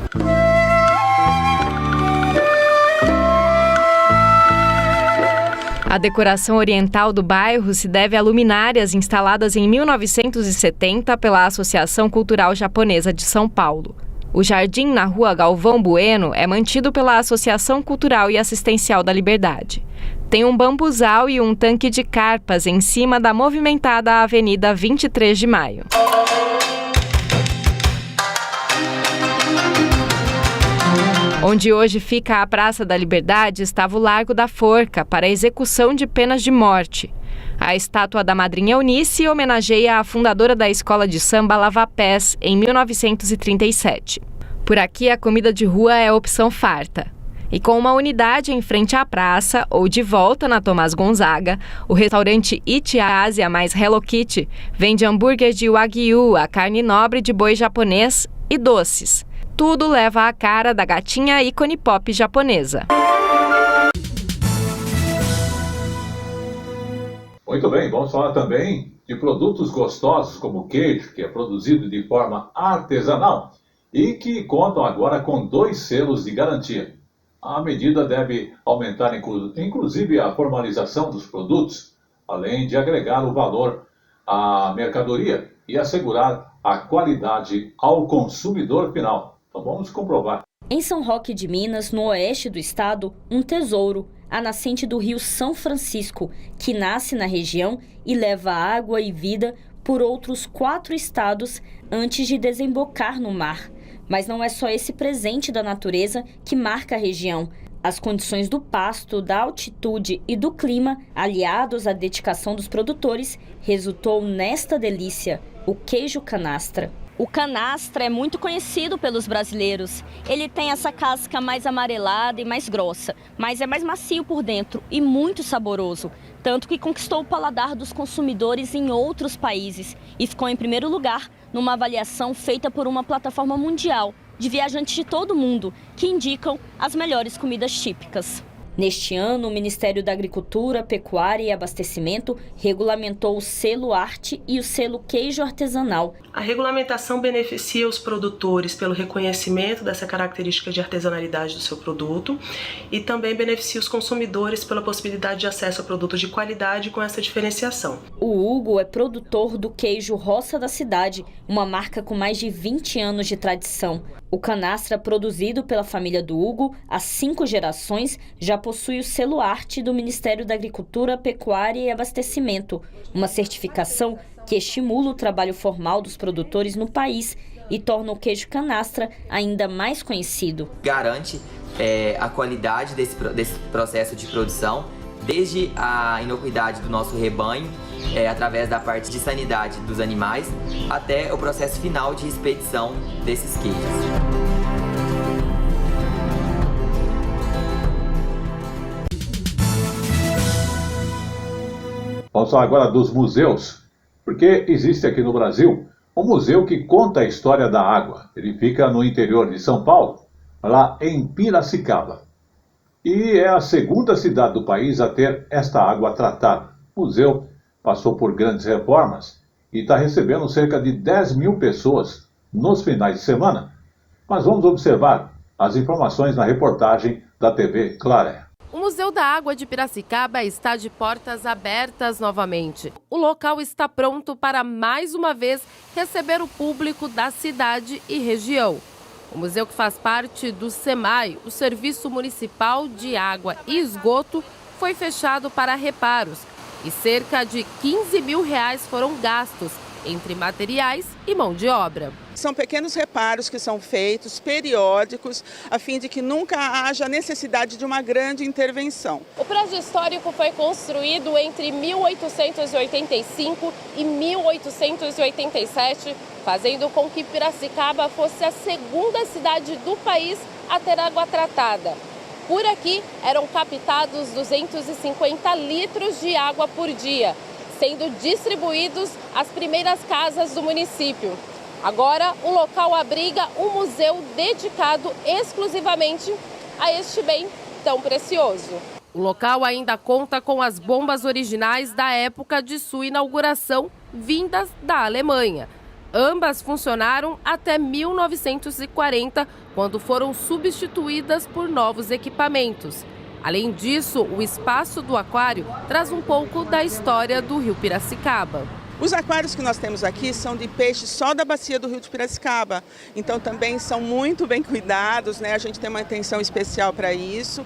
A decoração oriental do bairro se deve a luminárias instaladas em 1970 pela Associação Cultural Japonesa de São Paulo. O jardim na Rua Galvão Bueno é mantido pela Associação Cultural e Assistencial da Liberdade. Tem um bambuzal e um tanque de carpas em cima da movimentada Avenida 23 de Maio. Onde hoje fica a Praça da Liberdade estava o Largo da Forca para a execução de penas de morte. A estátua da Madrinha Eunice homenageia a fundadora da escola de samba Lava Pés em 1937. Por aqui a comida de rua é opção farta. E com uma unidade em frente à praça ou de volta na Tomás Gonzaga, o restaurante Eat Asia mais Hello Kitty vende hambúrguer de Wagyu, a carne nobre de boi japonês e doces. Tudo leva a cara da gatinha ícone pop japonesa. Muito bem, vamos falar também de produtos gostosos como queijo, que é produzido de forma artesanal e que contam agora com 2 selos de garantia. A medida deve aumentar inclusive a formalização dos produtos, além de agregar o valor à mercadoria e assegurar a qualidade ao consumidor final. Então vamos comprovar. Em São Roque de Minas, no oeste do estado, um tesouro, a nascente do rio São Francisco, que nasce na região e leva água e vida por outros 4 estados antes de desembocar no mar. Mas não é só esse presente da natureza que marca a região. As condições do pasto, da altitude e do clima, aliados à dedicação dos produtores, resultou nesta delícia, o queijo canastra. O canastra é muito conhecido pelos brasileiros. Ele tem essa casca mais amarelada e mais grossa, mas é mais macio por dentro e muito saboroso. Tanto que conquistou o paladar dos consumidores em outros países e ficou em primeiro lugar numa avaliação feita por uma plataforma mundial de viajantes de todo o mundo que indicam as melhores comidas típicas. Neste ano, o Ministério da Agricultura, Pecuária e Abastecimento regulamentou o selo Arte e o selo Queijo Artesanal. A regulamentação beneficia os produtores pelo reconhecimento dessa característica de artesanalidade do seu produto e também beneficia os consumidores pela possibilidade de acesso a produtos de qualidade com essa diferenciação. O Hugo é produtor do queijo Roça da Cidade, uma marca com mais de 20 anos de tradição. O canastra, produzido pela família do Hugo há 5 gerações, já possui o selo Arte do Ministério da Agricultura, Pecuária e Abastecimento, uma certificação que estimula o trabalho formal dos produtores no país e torna o queijo canastra ainda mais conhecido. Garante a qualidade desse processo de produção, desde a inocuidade do nosso rebanho, através da parte de sanidade dos animais, até o processo final de expedição desses queijos. Vamos falar agora dos museus, porque existe aqui no Brasil um museu que conta a história da água. Ele fica no interior de São Paulo, lá em Piracicaba. E é a segunda cidade do país a ter esta água tratada. O museu passou por grandes reformas e está recebendo cerca de 10 mil pessoas nos finais de semana. Mas vamos observar as informações na reportagem da TV Claré. O Museu da Água de Piracicaba está de portas abertas novamente. O local está pronto para, mais uma vez, receber o público da cidade e região. O museu, que faz parte do SEMAI, o Serviço Municipal de Água e Esgoto, foi fechado para reparos e cerca de R$15 mil foram gastos entre materiais e mão de obra. São pequenos reparos que são feitos, periódicos, a fim de que nunca haja necessidade de uma grande intervenção. O prédio histórico foi construído entre 1885 e 1887, fazendo com que Piracicaba fosse a segunda cidade do país a ter água tratada. Por aqui eram captados 250 litros de água por dia, sendo distribuídos às primeiras casas do município. Agora, o local abriga um museu dedicado exclusivamente a este bem tão precioso. O local ainda conta com as bombas originais da época de sua inauguração, vindas da Alemanha. Ambas funcionaram até 1940, quando foram substituídas por novos equipamentos. Além disso, o espaço do aquário traz um pouco da história do Rio Piracicaba. Os aquários que nós temos aqui são de peixes só da bacia do Rio de Piracicaba, então também são muito bem cuidados, né? A gente tem uma atenção especial para isso.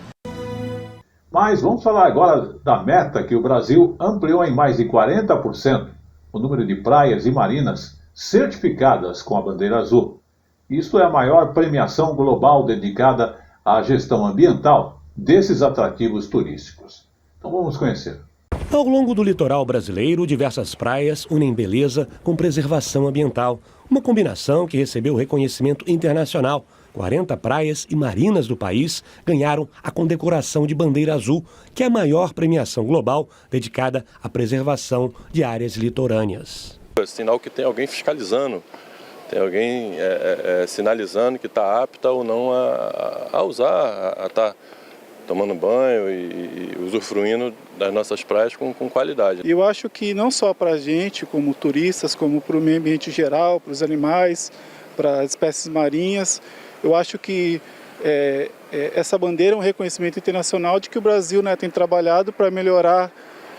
Mas vamos falar agora da meta que o Brasil ampliou em mais de 40% o número de praias e marinas certificadas com a bandeira azul. Isto é a maior premiação global dedicada à gestão ambiental desses atrativos turísticos. Então vamos conhecer. Ao longo do litoral brasileiro, diversas praias unem beleza com preservação ambiental, uma combinação que recebeu reconhecimento internacional, 40 praias e marinas do país ganharam a condecoração de Bandeira Azul, que é a maior premiação global dedicada à preservação de áreas litorâneas. É sinal que tem alguém fiscalizando, tem alguém sinalizando que está apta ou não a usar, a estar tomando banho e usufruindo das nossas praias com qualidade. E eu acho que não só para a gente, como turistas, como para o meio ambiente geral, para os animais, para as espécies marinhas, eu acho que essa bandeira é um reconhecimento internacional de que o Brasil, né, tem trabalhado para melhorar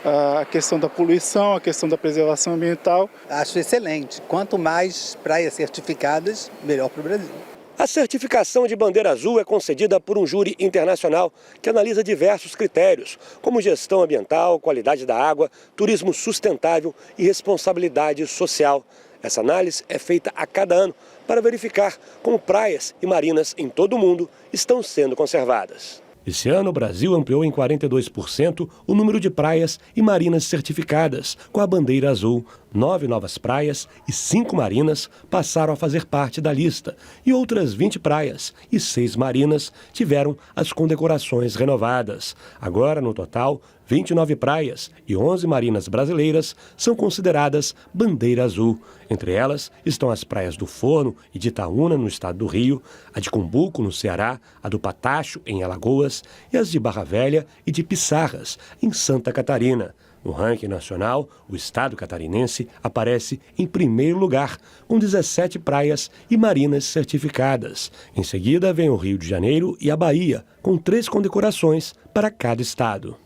a questão da poluição, a questão da preservação ambiental. Acho excelente. Quanto mais praias certificadas, melhor para o Brasil. A certificação de Bandeira Azul é concedida por um júri internacional que analisa diversos critérios, como gestão ambiental, qualidade da água, turismo sustentável e responsabilidade social. Essa análise é feita a cada ano para verificar como praias e marinas em todo o mundo estão sendo conservadas. Esse ano, o Brasil ampliou em 42% o número de praias e marinas certificadas com a Bandeira Azul. 9 novas praias e 5 marinas passaram a fazer parte da lista e outras 20 praias e 6 marinas tiveram as condecorações renovadas. Agora, no total, 29 praias e 11 marinas brasileiras são consideradas Bandeira Azul. Entre elas estão as praias do Forno e de Itaúna, no estado do Rio, a de Cumbuco, no Ceará, a do Patacho, em Alagoas, e as de Barra Velha e de Pissarras, em Santa Catarina. No ranking nacional, o estado catarinense aparece em primeiro lugar, com 17 praias e marinas certificadas. Em seguida, vem o Rio de Janeiro e a Bahia, com 3 condecorações para cada estado.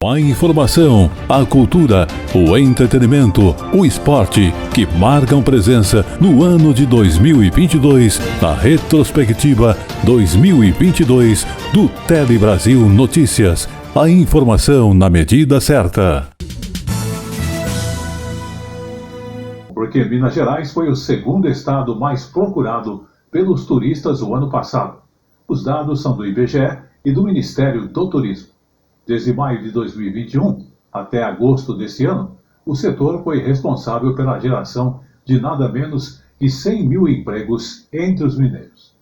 A informação, a cultura, o entretenimento, o esporte que marcam presença no ano de 2022 na retrospectiva 2022 do Tele Brasil Notícias. A informação na medida certa. Porque Minas Gerais foi o segundo estado mais procurado pelos turistas o ano passado. Os dados são do IBGE e do Ministério do Turismo. Desde maio de 2021 até agosto deste ano, o setor foi responsável pela geração de nada menos que 100 mil empregos entre os mineiros.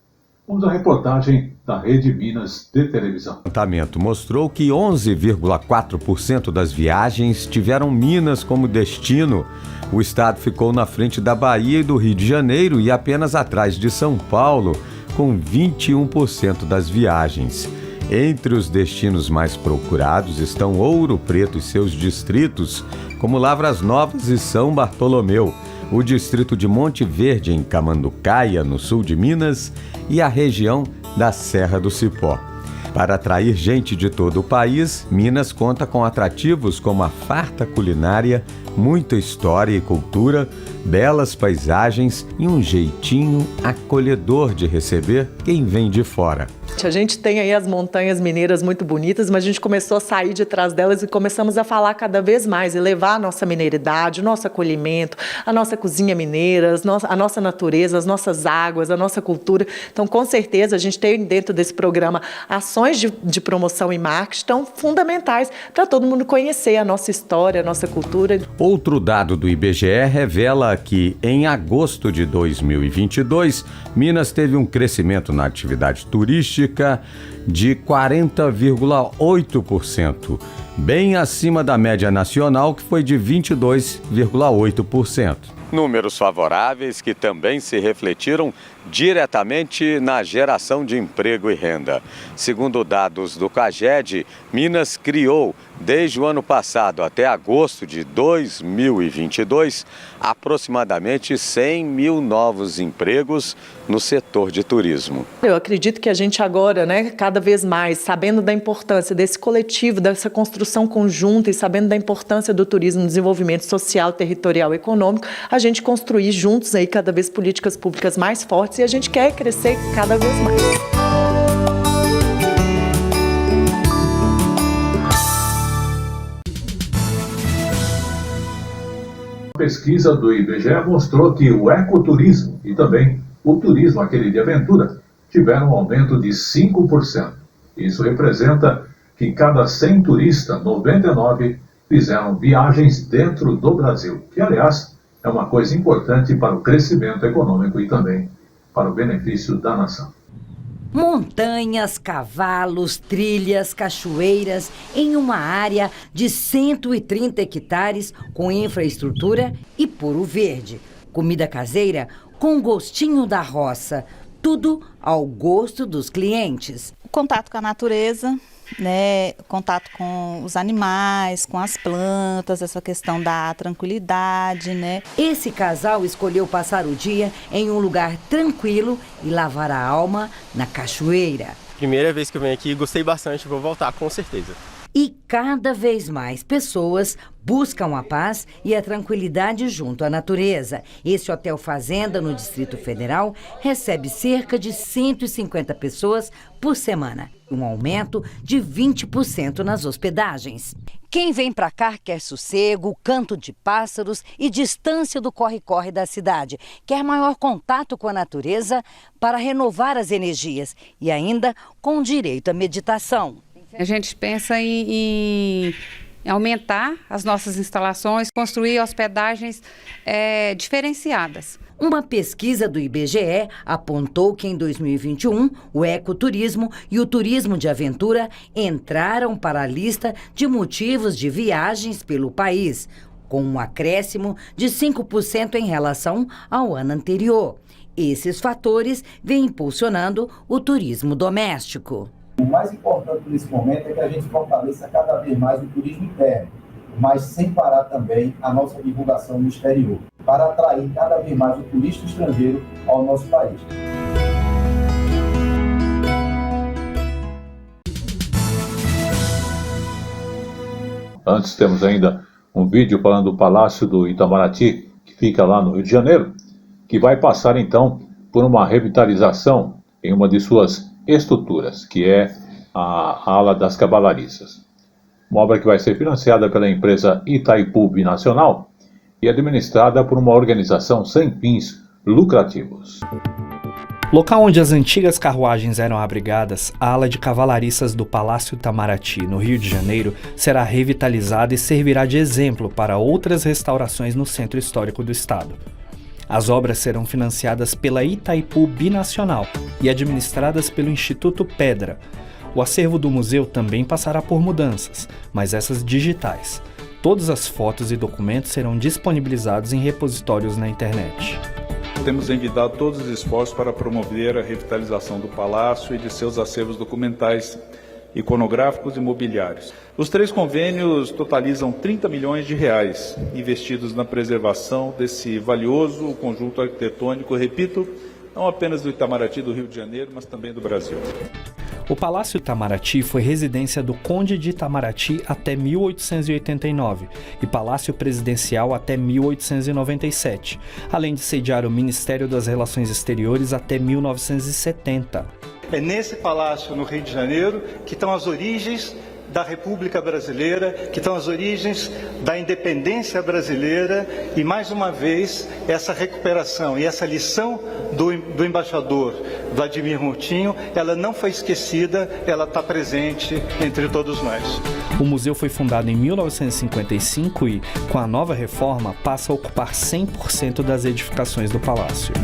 Vamos à reportagem da Rede Minas de televisão. O levantamento mostrou que 11,4% das viagens tiveram Minas como destino. O estado ficou na frente da Bahia e do Rio de Janeiro e apenas atrás de São Paulo, com 21% das viagens. Entre os destinos mais procurados estão Ouro Preto e seus distritos, como Lavras Novas e São Bartolomeu, o distrito de Monte Verde, em Camanducaia, no sul de Minas, e a região da Serra do Cipó. Para atrair gente de todo o país, Minas conta com atrativos como a farta culinária, muita história e cultura, belas paisagens e um jeitinho acolhedor de receber quem vem de fora. A gente tem aí as montanhas mineiras muito bonitas, mas a gente começou a sair de trás delas e começamos a falar cada vez mais e levar a nossa mineiridade, o nosso acolhimento, a nossa cozinha mineira, a nossa natureza, as nossas águas, a nossa cultura. Então, com certeza, a gente tem dentro desse programa ações de promoção e marketing tão fundamentais para todo mundo conhecer a nossa história, a nossa cultura. Outro dado do IBGE revela que, em agosto de 2022, Minas teve um crescimento na atividade turística de 40,8%, bem acima da média nacional, que foi de 22,8%. Números favoráveis que também se refletiram diretamente na geração de emprego e renda. Segundo dados do CAGED, Minas criou, desde o ano passado até agosto de 2022, aproximadamente 100 mil novos empregos no setor de turismo. Eu acredito que a gente agora, cada vez mais, sabendo da importância desse coletivo, dessa construção conjunta e sabendo da importância do turismo no desenvolvimento social, territorial e econômico, a gente construir juntos aí cada vez políticas públicas mais fortes e a gente quer crescer cada vez mais. A pesquisa do IBGE mostrou que o ecoturismo e também o turismo, aquele de aventura, tiveram um aumento de 5%. Isso representa que cada 100 turistas, 99 fizeram viagens dentro do Brasil, que, aliás, é uma coisa importante para o crescimento econômico e também para o benefício da nação. Montanhas, cavalos, trilhas, cachoeiras em uma área de 130 hectares com infraestrutura e puro verde. Comida caseira com gostinho da roça. Tudo ao gosto dos clientes. Contato com a natureza, né? Contato com os animais, com as plantas, essa questão da tranquilidade, né? Esse casal escolheu passar o dia em um lugar tranquilo e lavar a alma na cachoeira. Primeira vez que eu venho aqui, gostei bastante, vou voltar com certeza. E cada vez mais pessoas buscam a paz e a tranquilidade junto à natureza. Esse hotel fazenda no Distrito Federal recebe cerca de 150 pessoas por semana, um aumento de 20% nas hospedagens. Quem vem para cá quer sossego, canto de pássaros e distância do corre-corre da cidade. Quer maior contato com a natureza para renovar as energias e ainda com direito à meditação. A gente pensa em aumentar as nossas instalações, construir hospedagens diferenciadas. Uma pesquisa do IBGE apontou que em 2021 o ecoturismo e o turismo de aventura entraram para a lista de motivos de viagens pelo país, com um acréscimo de 5% em relação ao ano anterior. Esses fatores vêm impulsionando o turismo doméstico. O mais importante nesse momento é que a gente fortaleça cada vez mais o turismo interno, mas sem parar também a nossa divulgação no exterior, para atrair cada vez mais o turista estrangeiro ao nosso país. Antes temos ainda um vídeo falando do Palácio do Itamaraty, que fica lá no Rio de Janeiro, que vai passar então por uma revitalização em uma de suas estruturas, que é a ala das cavalariças. Uma obra que vai ser financiada pela empresa Itaipu Binacional e administrada por uma organização sem fins lucrativos. Local onde as antigas carruagens eram abrigadas, a ala de cavalariças do Palácio Itamaraty, no Rio de Janeiro, será revitalizada e servirá de exemplo para outras restaurações no centro histórico do estado. As obras serão financiadas pela Itaipu Binacional e administradas pelo Instituto Pedra. O acervo do museu também passará por mudanças, mas essas digitais. Todas as fotos e documentos serão disponibilizados em repositórios na internet. Temos envidado todos os esforços para promover a revitalização do palácio e de seus acervos documentais, iconográficos e mobiliários. Os 3 convênios totalizam 30 milhões de reais investidos na preservação desse valioso conjunto arquitetônico, repito, não apenas do Itamaraty do Rio de Janeiro, mas também do Brasil. O Palácio Itamaraty foi residência do Conde de Itamaraty até 1889 e Palácio Presidencial até 1897, além de sediar o Ministério das Relações Exteriores até 1970. É nesse palácio, no Rio de Janeiro, que estão as origens da República Brasileira, que estão as origens da independência brasileira e, mais uma vez, essa recuperação e essa lição do embaixador Vladimir Moutinho, ela não foi esquecida, ela está presente entre todos nós. O museu foi fundado em 1955 e, com a nova reforma, passa a ocupar 100% das edificações do palácio.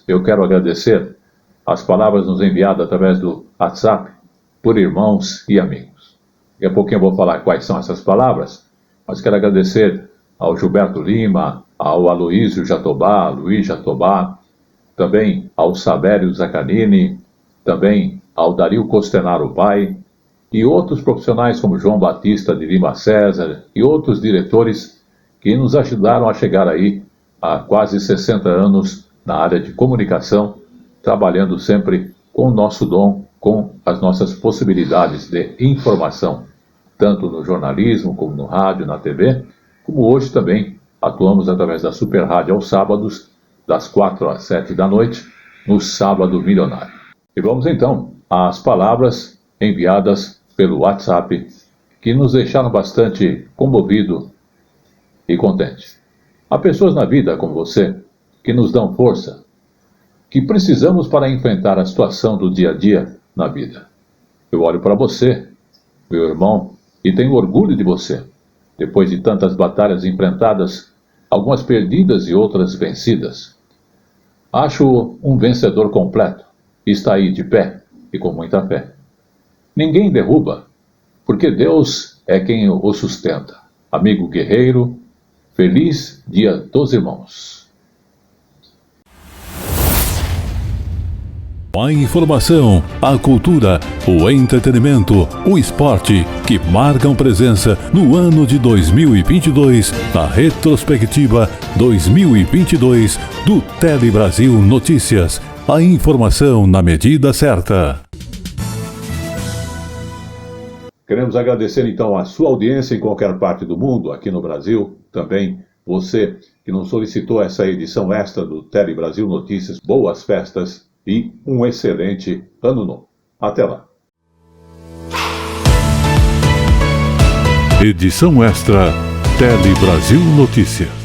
Eu quero agradecer as palavras nos enviadas através do WhatsApp por irmãos e amigos. Daqui a pouquinho eu vou falar quais são essas palavras, mas quero agradecer ao Gilberto Lima, ao Aloísio Jatobá, Luiz Jatobá, também ao Sabério Zaccanini, também ao Dario Costenaro Pai e outros profissionais como João Batista de Lima César e outros diretores que nos ajudaram a chegar aí há quase 60 anos na área de comunicação, trabalhando sempre com o nosso dom, com as nossas possibilidades de informação, tanto no jornalismo, como no rádio, na TV, como hoje também atuamos através da Super Rádio aos sábados, das 4 às 7 da noite, no Sábado Milionário. E vamos então às palavras enviadas pelo WhatsApp, que nos deixaram bastante comovido e contente. Há pessoas na vida como você que nos dão força, que precisamos para enfrentar a situação do dia a dia na vida. Eu olho para você, meu irmão, e tenho orgulho de você. Depois de tantas batalhas enfrentadas, algumas perdidas e outras vencidas, acho um vencedor completo. Está aí de pé e com muita fé. Ninguém derruba, porque Deus é quem o sustenta. Amigo guerreiro, feliz Dia dos Irmãos. A informação, a cultura, o entretenimento, o esporte que marcam presença no ano de 2022 na retrospectiva 2022 do Tele Brasil Notícias. A informação na medida certa. Queremos agradecer então a sua audiência em qualquer parte do mundo, aqui no Brasil, também você que nos solicitou essa edição extra do Tele Brasil Notícias. Boas festas e um excelente ano novo. Até lá. Edição extra Tele Brasil Notícias.